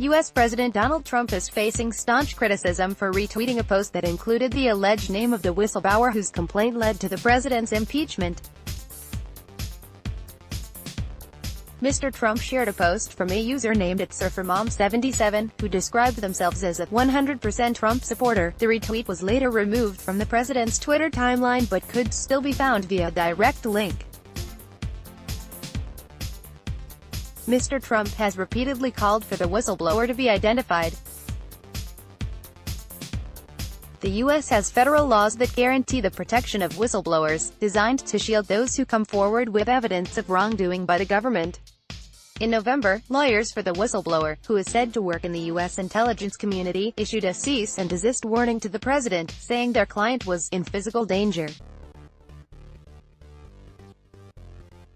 U.S. President Donald Trump is facing staunch criticism for retweeting a post that included the alleged name of the whistleblower whose complaint led to the president's impeachment. Mr. Trump shared a post from a user named @surfermom77, who described themselves as a 100% Trump supporter. The retweet was later removed from the president's Twitter timeline but could still be found via a direct link. Mr. Trump has repeatedly called for the whistleblower to be identified. The U.S. has federal laws that guarantee the protection of whistleblowers, designed to shield those who come forward with evidence of wrongdoing by the government. In November, lawyers for the whistleblower, who is said to work in the U.S. intelligence community, issued a cease and desist warning to the president, saying their client was in physical danger.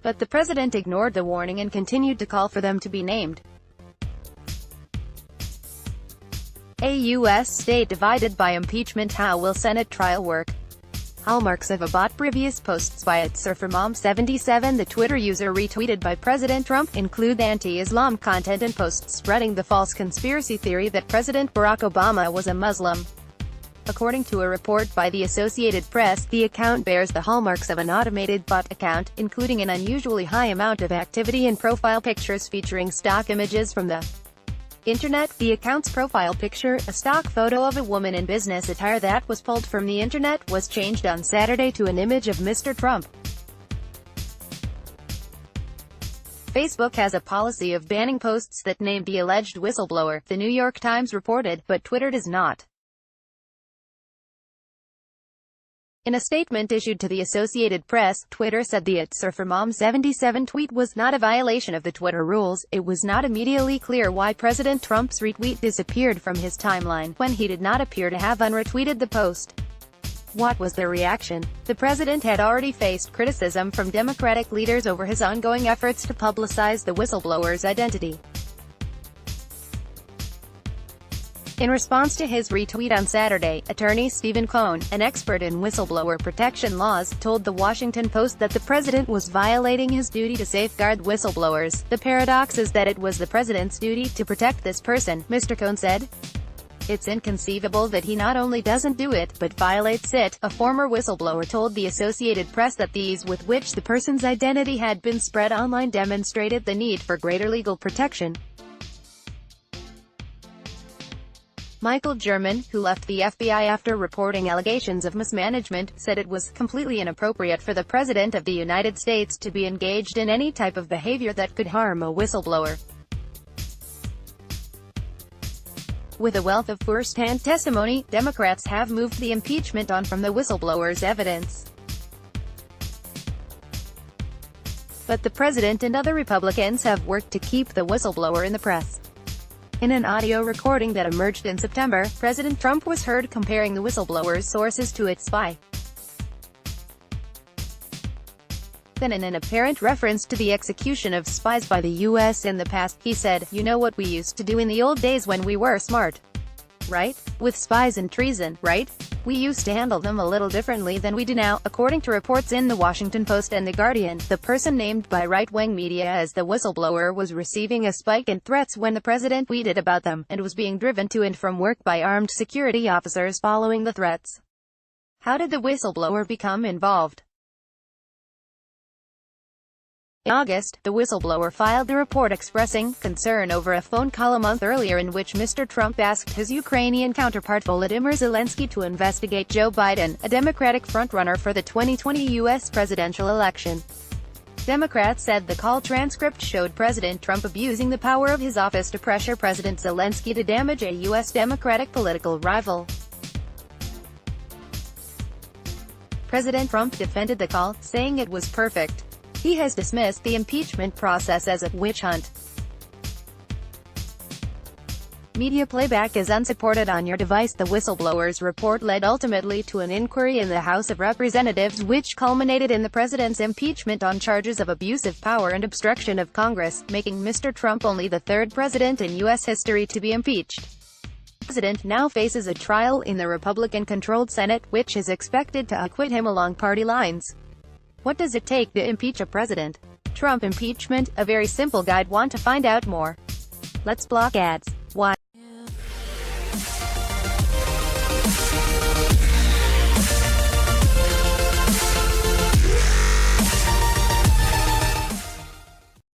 But the president ignored the warning and continued to call for them to be named. A U.S. state divided by impeachment. How will Senate trial work? Hallmarks of a bot. Previous posts by @surfermom77, the Twitter user retweeted by President Trump, include anti-Islam content and posts spreading the false conspiracy theory that President Barack Obama was a Muslim. According to a report by the Associated Press, the account bears the hallmarks of an automated bot account, including an unusually high amount of activity and profile pictures featuring stock images from the internet. The account's profile picture, a stock photo of a woman in business attire that was pulled from the internet, was changed on Saturday to an image of Mr. Trump. Facebook has a policy of banning posts that name the alleged whistleblower, The New York Times reported, but Twitter does not. In a statement issued to the Associated Press, Twitter said the @surfermom77 tweet was not a violation of the Twitter rules. It was not immediately clear why President Trump's retweet disappeared from his timeline, when he did not appear to have unretweeted the post. What was their reaction? The president had already faced criticism from Democratic leaders over his ongoing efforts to publicize the whistleblower's identity. In response to his retweet on Saturday, attorney Stephen Cohn, an expert in whistleblower protection laws, told The Washington Post that the president was violating his duty to safeguard whistleblowers. The paradox is that it was the president's duty to protect this person, Mr. Cohn said. It's inconceivable that he not only doesn't do it, but violates it. A former whistleblower told the Associated Press that the ease with which the person's identity had been spread online demonstrated the need for greater legal protection. Michael German, who left the FBI after reporting allegations of mismanagement, said it was completely inappropriate for the President of the United States to be engaged in any type of behavior that could harm a whistleblower. With a wealth of first-hand testimony, Democrats have moved the impeachment on from the whistleblower's evidence. But the president and other Republicans have worked to keep the whistleblower in the press. In an audio recording that emerged in September, President Trump was heard comparing the whistleblower's sources to its spy. Then in an apparent reference to the execution of spies by the U.S. in the past, he said, "You know what we used to do in the old days when we were smart, right? With spies and treason, right? We used to handle them a little differently than we do now." According to reports in The Washington Post and The Guardian, the person named by right-wing media as the whistleblower was receiving a spike in threats when the president tweeted about them, and was being driven to and from work by armed security officers following the threats. How did the whistleblower become involved? In August, the whistleblower filed a report expressing concern over a phone call a month earlier in which Mr. Trump asked his Ukrainian counterpart Volodymyr Zelensky to investigate Joe Biden, a Democratic frontrunner for the 2020 U.S. presidential election. Democrats said the call transcript showed President Trump abusing the power of his office to pressure President Zelensky to damage a U.S. Democratic political rival. President Trump defended the call, saying it was perfect. He has dismissed the impeachment process as a witch hunt. Media playback is unsupported on your device. The whistleblower's report led ultimately to an inquiry in the House of Representatives which culminated in the president's impeachment on charges of abuse of power and obstruction of Congress, making Mr. Trump only the third president in U.S. history to be impeached. The president now faces a trial in the Republican-controlled Senate, which is expected to acquit him along party lines. What does it take to impeach a president? Trump impeachment, a very simple guide. Want to find out more? Let's block ads.